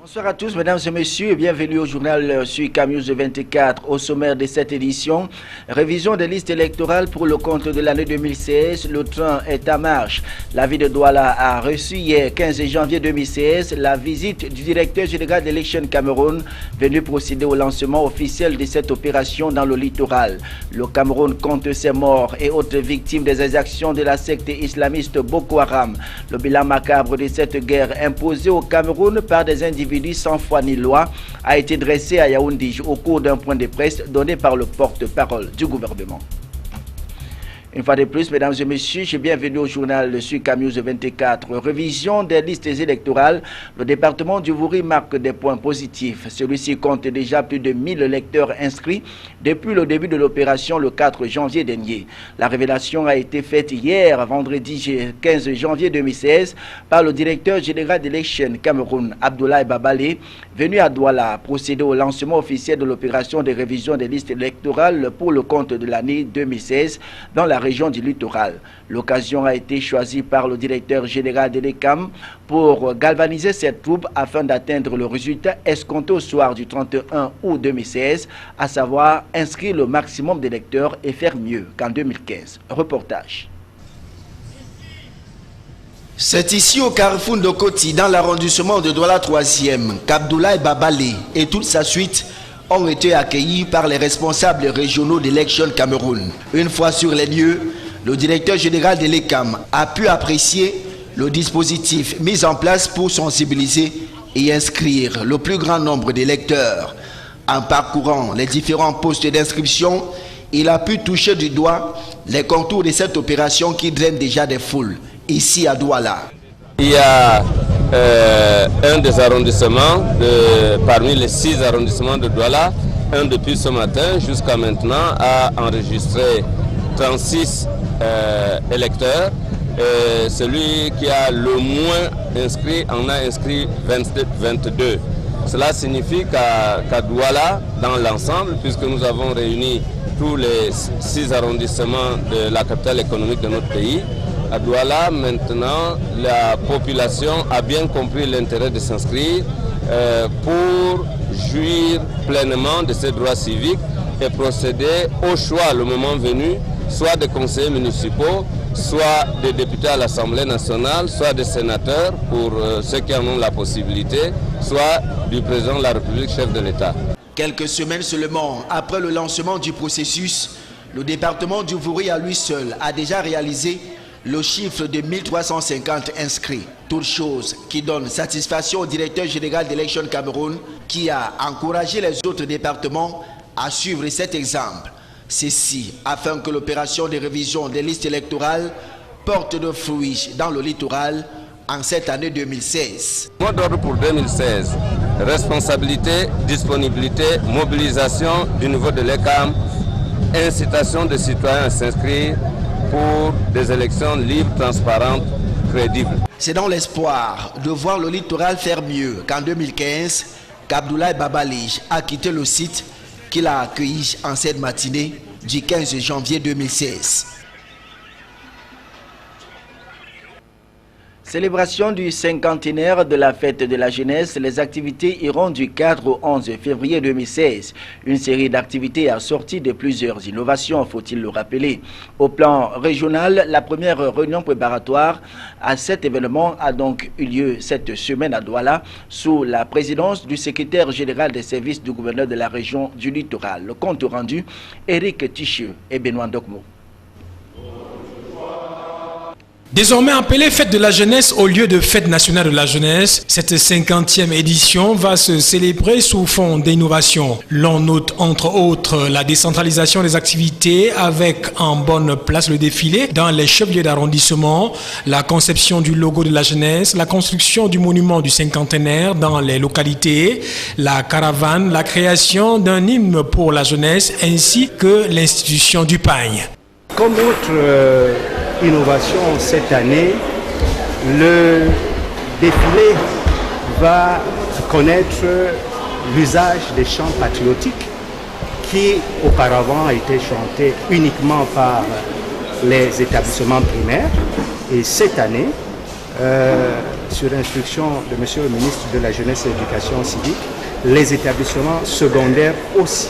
Bonsoir à tous, mesdames et messieurs, et bienvenue au journal sur Camuse 24. Au sommaire de cette édition, révision des listes électorales pour le compte de l'année 2016. Le train est en marche. La ville de Douala a reçu hier, 15 janvier 2016, la visite du directeur général d'Election Cameroun, venu procéder au lancement officiel de cette opération dans le littoral. Le Cameroun compte ses morts et autres victimes des exactions de la secte islamiste Boko Haram. Le bilan macabre de cette guerre imposée au Cameroun par des individus sans foi ni loi a été dressé à Yaoundé au cours d'un point de presse donné par le porte-parole du gouvernement. Une fois de plus, mesdames et messieurs, bienvenue au journal sur Camuse 24. Révision des listes électorales. Le département du Vouri marque des points positifs. Celui-ci compte déjà plus de 1000 électeurs inscrits depuis le début de l'opération le 4 janvier dernier. La révélation a été faite hier, vendredi 15 janvier 2016, par le directeur général d'Election Cameroun, Abdoulaye Babale, venu à Douala procéder au lancement officiel de l'opération de révision des listes électorales pour le compte de l'année 2016 dans la région du littoral. L'occasion a été choisie par le directeur général de l'ECAM pour galvaniser cette troupe afin d'atteindre le résultat escompté au soir du 31 août 2016, à savoir inscrire le maximum d'électeurs et faire mieux qu'en 2015. Reportage. C'est ici au carrefour de Koti, dans l'arrondissement de Douala 3e, qu'Abdoulaye Babale et toute sa suite ont été accueillis par les responsables régionaux d'Election Cameroun. Une fois sur les lieux, le directeur général de l'ECAM a pu apprécier le dispositif mis en place pour sensibiliser et inscrire le plus grand nombre d'électeurs. En parcourant les différents postes d'inscription, il a pu toucher du doigt les contours de cette opération qui draine déjà des foules, ici à Douala. Il y a un des arrondissements, parmi les 6 arrondissements de Douala, un depuis ce matin jusqu'à maintenant a enregistré 36 électeurs. Et celui qui a le moins inscrit en a inscrit 22. Cela signifie qu'à Douala, dans l'ensemble, puisque nous avons réuni tous les 6 arrondissements de la capitale économique de notre pays, à Douala, maintenant, la population a bien compris l'intérêt de s'inscrire pour jouir pleinement de ses droits civiques et procéder au choix, le moment venu, soit des conseillers municipaux, soit des députés à l'Assemblée nationale, soit des sénateurs pour ceux qui en ont la possibilité, soit du président de la République, chef de l'État. Quelques semaines seulement après le lancement du processus, le département du Vouri à lui seul a déjà réalisé le chiffre de 1350 inscrits. Toute chose qui donne satisfaction au directeur général d'Election Cameroun qui a encouragé les autres départements à suivre cet exemple. Ceci afin que l'opération de révision des listes électorales porte de fruits dans le littoral en cette année 2016. Mot d'ordre pour 2016, responsabilité, disponibilité, mobilisation du niveau de l'ECAM, incitation des citoyens à s'inscrire pour des élections libres, transparentes, crédibles. C'est dans l'espoir de voir le littoral faire mieux qu'en 2015 qu'Abdoulaye Babale a quitté le site qu'il a accueilli en cette matinée du 15 janvier 2016. Célébration du cinquantenaire de la fête de la jeunesse, les activités iront du 4 au 11 février 2016. Une série d'activités assorties de plusieurs innovations, faut-il le rappeler. Au plan régional, la première réunion préparatoire à cet événement a donc eu lieu cette semaine à Douala, sous la présidence du secrétaire général des services du gouverneur de la région du littoral. Le compte rendu, Éric Ticheux et Benoît Dokmo. Désormais appelée Fête de la Jeunesse au lieu de Fête nationale de la jeunesse, cette 50e édition va se célébrer sous fond d'innovation. L'on note entre autres la décentralisation des activités avec en bonne place le défilé dans les chefs-lieux d'arrondissement, la conception du logo de la jeunesse, la construction du monument du cinquantenaire dans les localités, la caravane, la création d'un hymne pour la jeunesse ainsi que l'institution du pagne. Comme autre innovation cette année, le défilé va connaître l'usage des chants patriotiques qui auparavant étaient chantés uniquement par les établissements primaires. Et cette année, sur instruction de M. le ministre de la Jeunesse et de l'Éducation civique, les établissements secondaires aussi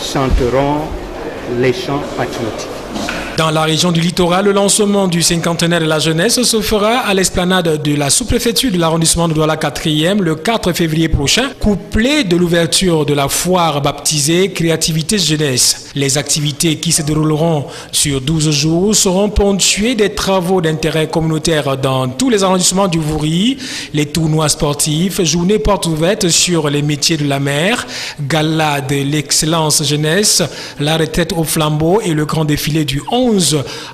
chanteront les chants patriotiques. Dans la région du littoral, le lancement du cinquantenaire de la jeunesse se fera à l'esplanade de la sous-préfecture de l'arrondissement de Douala 4e le 4 février prochain, couplé de l'ouverture de la foire baptisée Créativité Jeunesse. Les activités qui se dérouleront sur 12 jours seront ponctuées des travaux d'intérêt communautaire dans tous les arrondissements du Vouri, les tournois sportifs, journées portes ouvertes sur les métiers de la mer, gala de l'excellence jeunesse, la retraite au flambeau et le grand défilé du 11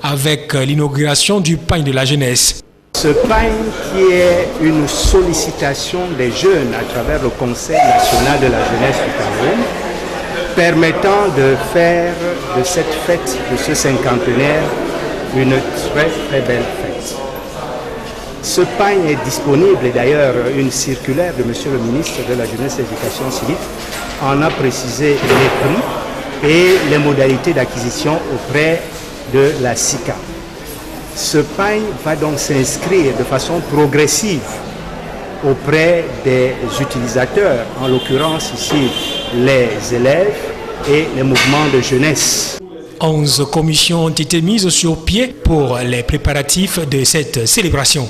avec l'inauguration du pagne de la jeunesse. Ce pagne qui est une sollicitation des jeunes à travers le Conseil national de la jeunesse du Cameroun, permettant de faire de cette fête, de ce cinquantenaire, une très très belle fête. Ce pagne est disponible et d'ailleurs une circulaire de M. le ministre de la Jeunesse et de l'Éducation civique en a précisé les prix et les modalités d'acquisition auprès de la SICA. Ce pagne va donc s'inscrire de façon progressive auprès des utilisateurs, en l'occurrence ici les élèves et les mouvements de jeunesse. 11 commissions ont été mises sur pied pour les préparatifs de cette célébration.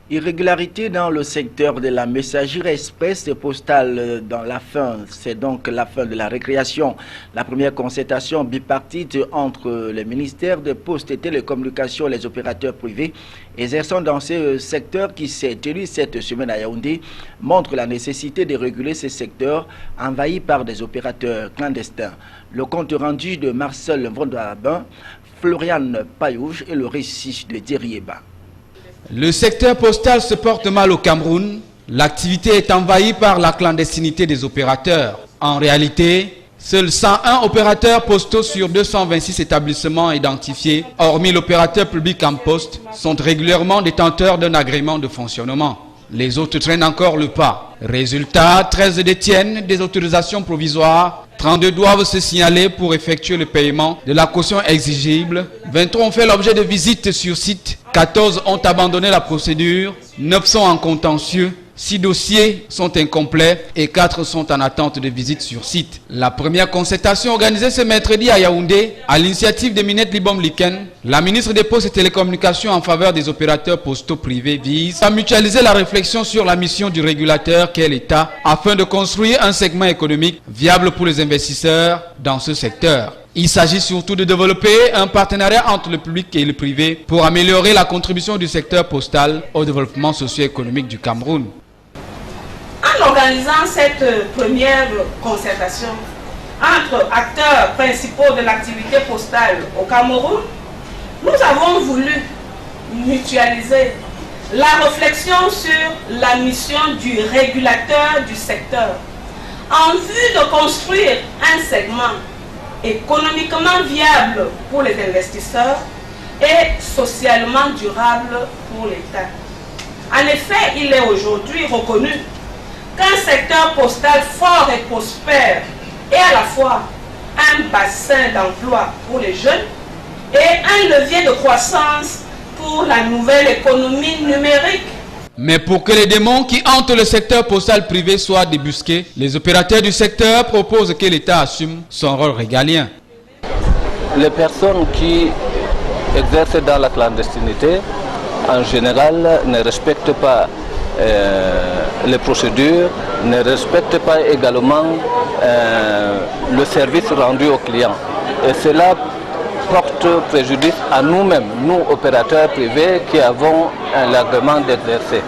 Irrégularité dans le secteur de la messagerie express et postale dans la fin, c'est donc la fin de la récréation. La première concertation bipartite entre les ministères des Postes et Télécommunications et les opérateurs privés exerçant dans ce secteur qui s'est tenu cette semaine à Yaoundé montre la nécessité de réguler ces secteurs envahis par des opérateurs clandestins. Le compte rendu de Marcel Vondouarabin, Florian Payouge et le récit de Dirieba. Le secteur postal se porte mal au Cameroun. L'activité est envahie par la clandestinité des opérateurs. En réalité, seuls 101 opérateurs postaux sur 226 établissements identifiés, hormis l'opérateur public en poste, sont régulièrement détenteurs d'un agrément de fonctionnement. Les autres traînent encore le pas. Résultat, 13 détiennent des autorisations provisoires, 32 doivent se signaler pour effectuer le paiement de la caution exigible, 23 ont fait l'objet de visites sur site, 14 ont abandonné la procédure, 9 sont en contentieux, 6 dossiers sont incomplets et 4 sont en attente de visite sur site. La première concertation organisée ce mercredi à Yaoundé, à l'initiative de Minette Libom Liken, la ministre des Postes et Télécommunications en faveur des opérateurs postaux privés vise à mutualiser la réflexion sur la mission du régulateur qu'est l'État afin de construire un segment économique viable pour les investisseurs dans ce secteur. Il s'agit surtout de développer un partenariat entre le public et le privé pour améliorer la contribution du secteur postal au développement socio-économique du Cameroun. En organisant cette première concertation entre acteurs principaux de l'activité postale au Cameroun, nous avons voulu mutualiser la réflexion sur la mission du régulateur du secteur en vue de construire un segment économiquement viable pour les investisseurs et socialement durable pour l'État. En effet, il est aujourd'hui reconnu qu'un secteur postal fort et prospère est à la fois un bassin d'emploi pour les jeunes et un levier de croissance pour la nouvelle économie numérique. Mais pour que les démons qui hantent le secteur postal privé soient débusqués, les opérateurs du secteur proposent que l'État assume son rôle régalien. Les personnes qui exercent dans la clandestinité, en général, ne respectent pas les procédures, ne respectent pas également le service rendu aux clients. Et cela porte préjudice à nous-mêmes, nous opérateurs privés qui avons l'agrément d'exercer.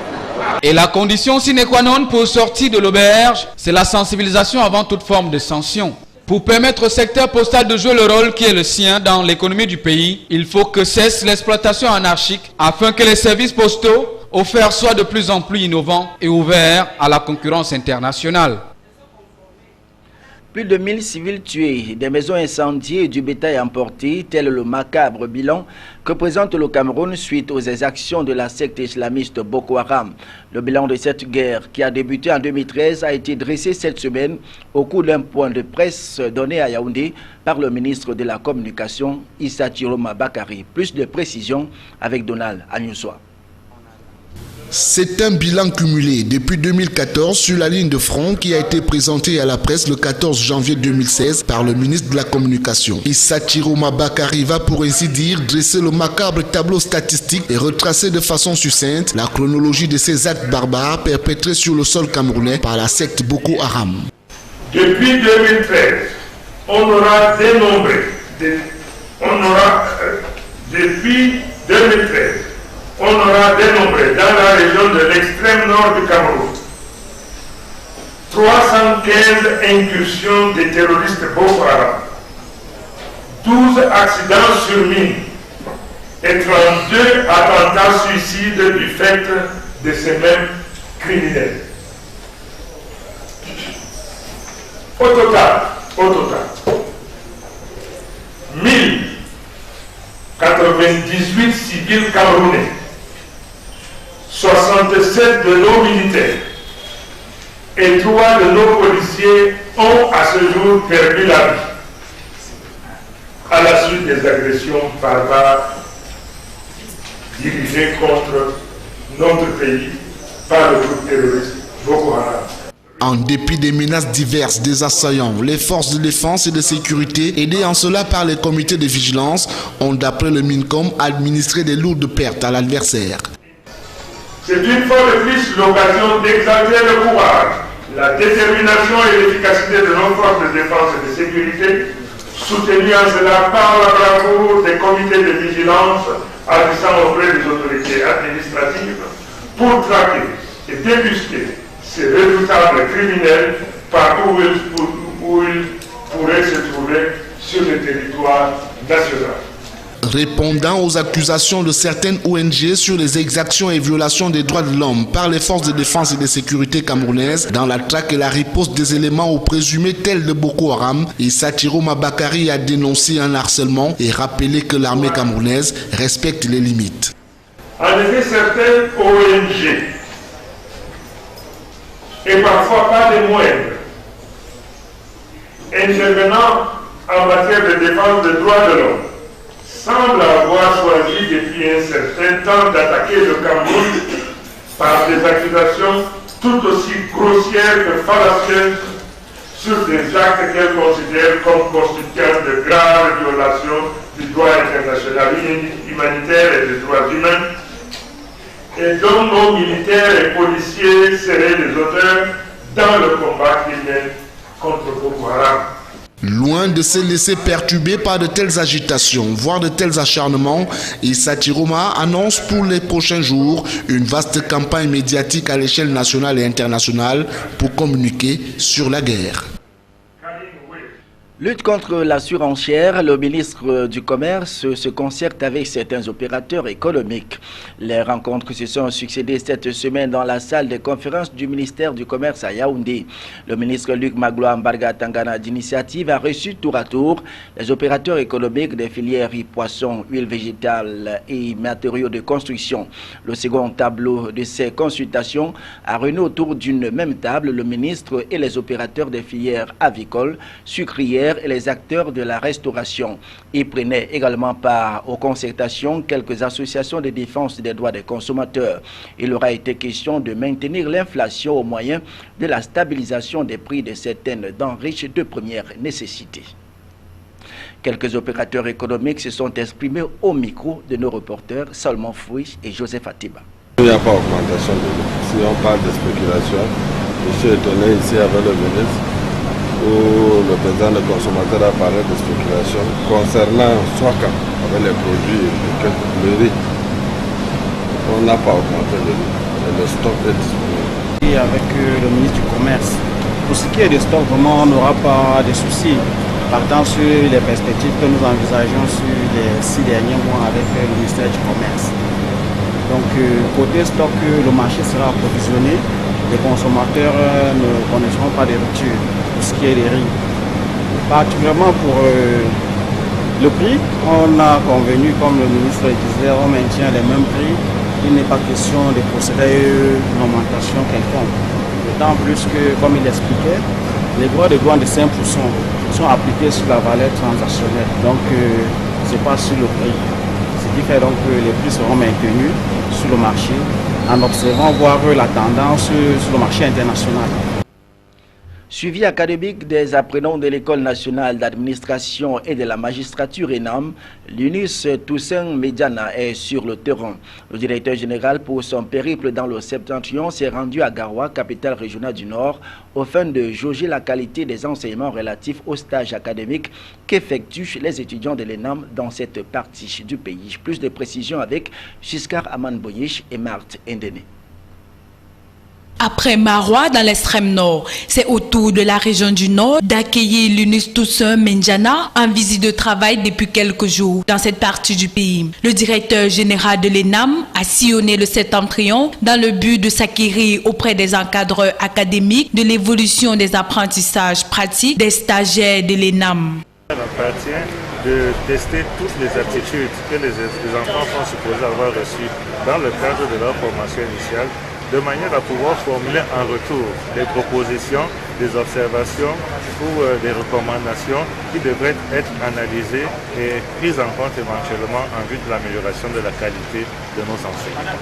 Et la condition sine qua non pour sortir de l'auberge, c'est la sensibilisation avant toute forme de sanction. Pour permettre au secteur postal de jouer le rôle qui est le sien dans l'économie du pays, il faut que cesse l'exploitation anarchique afin que les services postaux offerts soient de plus en plus innovants et ouverts à la concurrence internationale. Plus de 1000 civils tués, des maisons incendiées et du bétail emporté, tel le macabre bilan que présente le Cameroun suite aux exactions de la secte islamiste Boko Haram. Le bilan de cette guerre, qui a débuté en 2013, a été dressé cette semaine au cours d'un point de presse donné à Yaoundé par le ministre de la Communication, Issa Chiroma Bakari. Plus de précisions avec Donald Agnoussoa. C'est un bilan cumulé depuis 2014 sur la ligne de front qui a été présenté à la presse le 14 janvier 2016 par le ministre de la Communication. Issa Chiroma Bakari va pour ainsi dire dresser le macabre tableau statistique et retracer de façon succincte la chronologie de ces actes barbares perpétrés sur le sol camerounais par la secte Boko Haram. Depuis 2013, on aura dénombré, on aura dénombré dans la région de l'extrême nord du Cameroun 315 incursions des terroristes Boko Haram, 12 accidents sur mine et 32 attentats suicides du fait de ces mêmes criminels. Au total, 1098 civils camerounais, 67 de nos militaires et 3 de nos policiers ont à ce jour perdu la vie à la suite des agressions barbares dirigées contre notre pays par le groupe terroriste Boko Haram. En dépit des menaces diverses des assaillants, les forces de défense et de sécurité, aidées en cela par les comités de vigilance, ont d'après le MINCOM administré des lourdes pertes à l'adversaire. C'est une fois de plus l'occasion d'exalter le courage, la détermination et l'efficacité de nos forces de défense et de sécurité, soutenues en cela par la bravoure des comités de vigilance agissant auprès des autorités administratives pour traquer et débusquer ces redoutables criminels partout où ils pourraient se trouver sur le territoire national. Répondant aux accusations de certaines ONG sur les exactions et violations des droits de l'homme par les forces de défense et de sécurité camerounaises dans la traque et la riposte des éléments ou présumés tels de Boko Haram, Issa Chiroma Bakari a dénoncé un harcèlement et rappelé que l'armée camerounaise respecte les limites. En effet, certaines ONG, et parfois pas des moindres, intervenant en matière de défense des droits de l'homme, semble avoir choisi depuis un certain temps d'attaquer le Cameroun par des accusations tout aussi grossières que fallacieuses sur des actes qu'elles considèrent comme constituant de graves violations du droit international humanitaire et des droits humains, et dont nos militaires et policiers seraient les auteurs dans le combat qu'ils mènent contre Boko Haram. Loin de se laisser perturber par de telles agitations, voire de tels acharnements, Issa Chiroma annonce pour les prochains jours une vaste campagne médiatique à l'échelle nationale et internationale pour communiquer sur la guerre. Lutte contre la surenchère, le ministre du Commerce se concerte avec certains opérateurs économiques. Les rencontres se sont succédées cette semaine dans la salle de conférence du ministère du Commerce à Yaoundé. Le ministre Luc Magloire Mbarga Tangana d'initiative a reçu tour à tour les opérateurs économiques des filières poissons, huile végétale et matériaux de construction. Le second tableau de ces consultations a réuni autour d'une même table le ministre et les opérateurs des filières avicoles, sucrières et les acteurs de la restauration. Il prenait également part aux concertations quelques associations de défense des droits des consommateurs. Il aura été question de maintenir l'inflation au moyen de la stabilisation des prix de certaines denrées de première nécessité. Quelques opérateurs économiques se sont exprimés au micro de nos reporters Salomon Fouy et Joseph Atiba. Il n'y a pas d'augmentation de prix. Si on parle de spéculation, je suis étonné ici avec le ministre où le président des consommateurs a parlé de spéculation concernant Soakam avec les produits de riz. On n'a pas augmenté le riz et le stock est disponible. Et avec le ministre du Commerce, pour ce qui est des stocks, vraiment on n'aura pas de soucis partant sur les perspectives que nous envisageons sur les 6 derniers mois avec le ministère du Commerce. Donc côté stock, le marché sera approvisionné, les consommateurs ne connaîtront pas de rupture pour ce qui est des riz. Particulièrement pour le prix, on a convenu, comme le ministre disait, on maintient les mêmes prix. Il n'est pas question de procéder à une augmentation quelconque. D'autant plus que, comme il expliquait, les droits de douane de 5% sont appliqués sur la valeur transactionnelle. Donc, ce n'est pas sur le prix. Ce qui fait donc que les prix seront maintenus sur le marché en observant voir la tendance sur le marché international. Suivi académique des apprenants de l'École nationale d'administration et de la magistrature ENAM, l'UNIS Toussaint Médiana est sur le terrain. Le directeur général pour son périple dans le Septentrion s'est rendu à Garoua, capitale régionale du Nord, au fin de jauger la qualité des enseignements relatifs aux stages académiques qu'effectuent les étudiants de l'ENAM dans cette partie du pays. Plus de précisions avec Giscard Aman Boyish et Marthe Ndene. Après Maroua dans l'extrême nord, c'est au tour de la région du Nord d'accueillir l'UNIS Toussaint Médiana en visite de travail depuis quelques jours dans cette partie du pays. Le directeur général de l'ENAM a sillonné le Septentrion dans le but de s'acquérir auprès des encadreurs académiques de l'évolution des apprentissages pratiques des stagiaires de l'ENAM. Il appartient de tester toutes les aptitudes que les enfants sont supposés avoir reçues dans le cadre de leur formation initiale, de manière à pouvoir formuler en retour des propositions, des observations ou des recommandations qui devraient être analysées et prises en compte éventuellement en vue de l'amélioration de la qualité de nos enseignants.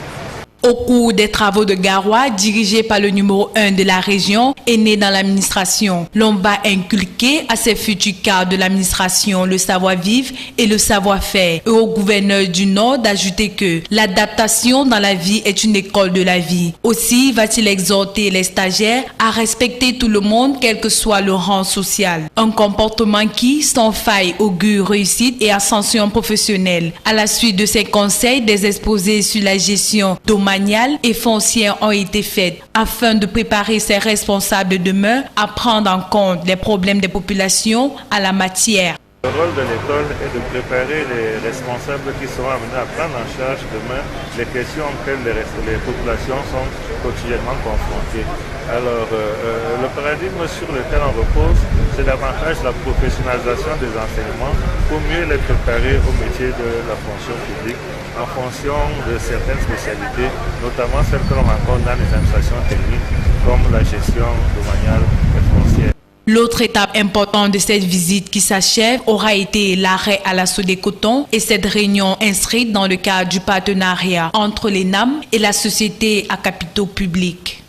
Au cours des travaux de Garoua, dirigés par le numéro 1 de la région, est né dans l'administration. L'on va inculquer à ces futurs cadres de l'administration le savoir-vivre et le savoir-faire. Et au gouverneur du Nord d'ajouter que l'adaptation dans la vie est une école de la vie. Aussi va-t-il exhorter les stagiaires à respecter tout le monde, quel que soit le rang social. Un comportement qui, sans faille, augure réussite et ascension professionnelle. À la suite de ces conseils, des exposés sur la gestion domaniale et foncières ont été faites afin de préparer ces responsables de demain à prendre en compte les problèmes des populations à la matière. Le rôle de l'école est de préparer les responsables qui seront amenés à prendre en charge demain les questions auxquelles les populations sont quotidiennement confrontées. Alors, le paradigme sur lequel on repose, c'est davantage la professionnalisation des enseignements pour mieux les préparer au métier de la fonction publique en fonction de certaines spécialités, notamment celles que l'on rencontre dans les administrations techniques comme la gestion domaniale et foncière. L'autre étape importante de cette visite qui s'achève aura été l'arrêt à l'assaut des cotons et cette réunion inscrite dans le cadre du partenariat entre l'ENAM et la société à capitaux publics.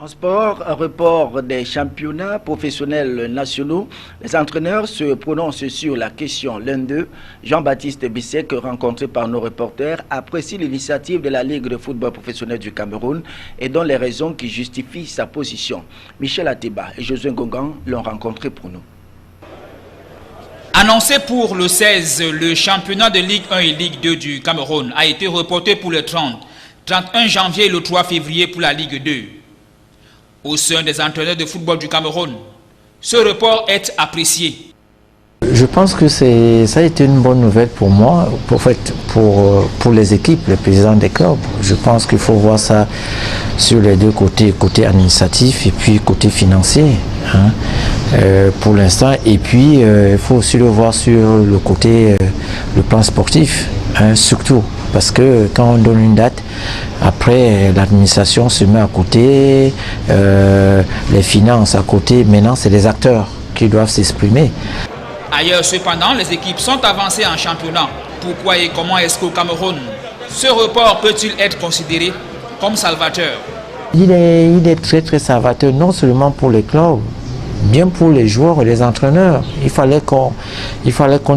En sport, un report des championnats professionnels nationaux. Les entraîneurs se prononcent sur la question. L'un d'eux, Jean-Baptiste Bissek, rencontré par nos reporters, apprécie l'initiative de la Ligue de football professionnel du Cameroun et donne les raisons qui justifient sa position. Michel Ateba et Josué Ngongan l'ont rencontré pour nous. Annoncé pour le 16, le championnat de Ligue 1 et Ligue 2 du Cameroun a été reporté pour le 31 janvier et le 3 février pour la Ligue 2. Au sein des entraîneurs de football du Cameroun, ce report est apprécié. Je pense que ça a été une bonne nouvelle pour moi, pour les équipes, les présidents des clubs. Je pense qu'il faut voir ça sur les deux côtés, côté administratif et puis côté financier, hein, pour l'instant. Et puis, il faut aussi le voir sur le côté, le plan sportif, hein, surtout. Parce que quand on donne une date, après l'administration se met à côté, les finances à côté. Maintenant, c'est les acteurs qui doivent s'exprimer. Ailleurs, cependant, les équipes sont avancées en championnat. Pourquoi et comment est-ce qu'au Cameroun, ce report peut-il être considéré comme salvateur? Il est très très salvateur, non seulement pour les clubs, bien pour les joueurs et les entraîneurs. Il fallait qu'on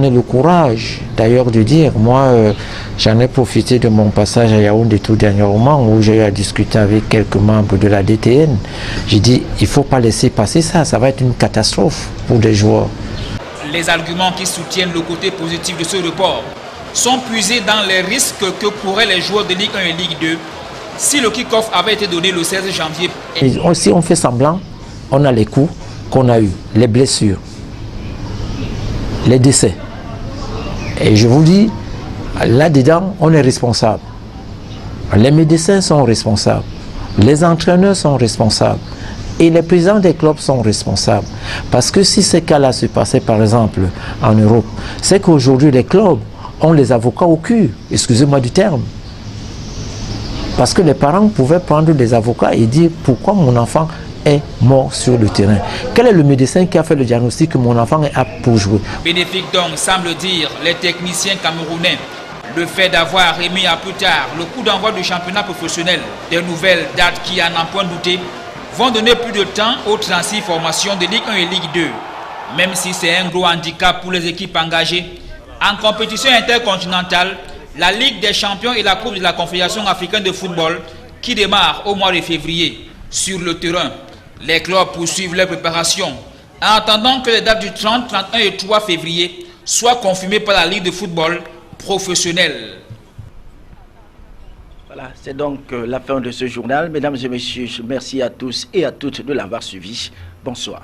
ait le courage d'ailleurs de dire, moi j'en ai profité de mon passage à Yaoundé tout dernièrement où j'ai eu à discuter avec quelques membres de la DTN. J'ai dit, il ne faut pas laisser passer ça, ça va être une catastrophe pour les joueurs. Les arguments qui soutiennent le côté positif de ce report sont puisés dans les risques que couraient les joueurs de Ligue 1 et Ligue 2 si le kick-off avait été donné le 16 janvier. Et si on fait semblant, on a les coups qu'on a eu, les blessures, les décès. Et je vous dis, là-dedans, on est responsable. Les médecins sont responsables, les entraîneurs sont responsables. Et les présidents des clubs sont responsables. Parce que si ces cas-là se passaient par exemple en Europe, c'est qu'aujourd'hui les clubs ont les avocats au cul, excusez-moi du terme. Parce que les parents pouvaient prendre des avocats et dire pourquoi mon enfant est mort sur le terrain. Quel est le médecin qui a fait le diagnostic que mon enfant est apte pour jouer? Bénéfique donc, semble dire les techniciens camerounais. Le fait d'avoir remis à plus tard le coup d'envoi du championnat professionnel, des nouvelles dates qui, à n'en point douter, vont donner plus de temps aux 36 formations de Ligue 1 et Ligue 2. Même si c'est un gros handicap pour les équipes engagées, en compétition intercontinentale, la Ligue des champions et la Coupe de la Confédération africaine de football qui démarre au mois de février. Sur le terrain, les clubs poursuivent leur préparation en attendant que les dates du 30, 31 et 3 février soient confirmées par la Ligue de football professionnelle. Voilà, c'est donc la fin de ce journal. Mesdames et messieurs, merci à tous et à toutes de l'avoir suivi. Bonsoir.